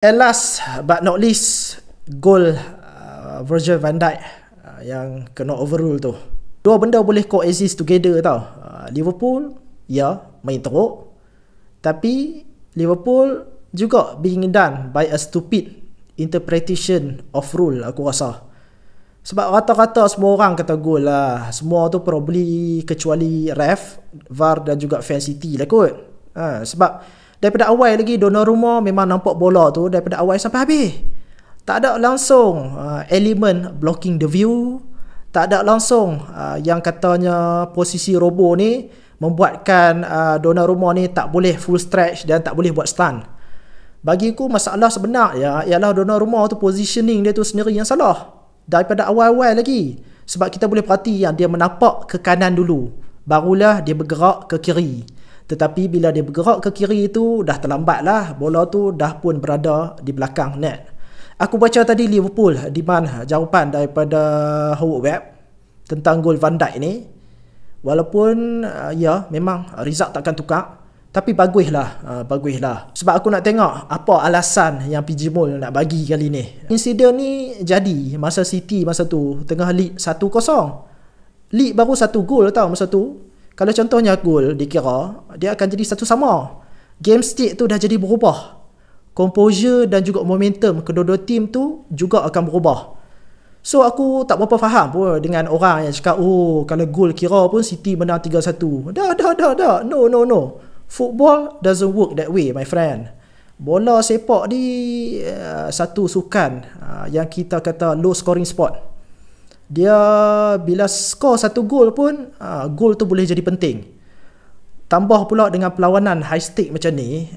And last but not least, gol Virgil van Dijk yang kena overrule tu. Dua benda boleh coexist together tau. Liverpool, ya, main teruk. Tapi Liverpool juga being done by a stupid interpretation of rule, aku rasa. Sebab rata-rata semua orang kata gol lah. Semua tu probably kecuali ref, VAR dan juga fan City lah kot. Sebab daripada awal lagi Donnarumma memang nampak bola tu daripada awal sampai habis. Tak ada langsung elemen blocking the view. Tak ada langsung yang katanya posisi robo ni membuatkan Donnarumma ni tak boleh full stretch dan tak boleh buat stun. Bagiku masalah sebenar ialah Donnarumma tu positioning dia tu sendiri yang salah. Daripada awal-awal lagi. Sebab kita boleh perhati yang dia menapak ke kanan dulu. Barulah dia bergerak ke kiri. Tetapi bila dia bergerak ke kiri tu dah terlambat lah. Bola tu dah pun berada di belakang net. Aku baca tadi Liverpool demand jawapan daripada Howard Webb tentang gol Van Dijk ni. Walaupun ya memang result takkan tukar. Tapi baguslah. Sebab aku nak tengok apa alasan yang PG Mol nak bagi kali ni. Insiden ni jadi masa City masa tu tengah lead 1-0. Lead baru 1 gol tau masa tu. Kalau contohnya gol dikira, dia akan jadi 1 sama. Game state tu dah jadi berubah. Composure dan juga momentum kedua-dua tim tu juga akan berubah. So aku tak berapa faham pun dengan orang yang cakap, oh kalau gol kira pun City menang 3-1. Dah. No. Football doesn't work that way, my friend. Bola sepak ni satu sukan yang kita kata low scoring sport. Dia bila skor 1 gol pun gol tu boleh jadi penting. Tambah pula dengan perlawanan high stake macam ni,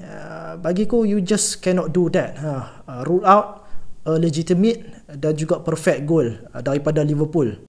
bagiku you just cannot do that. Rule out a legitimate dan juga perfect goal daripada Liverpool.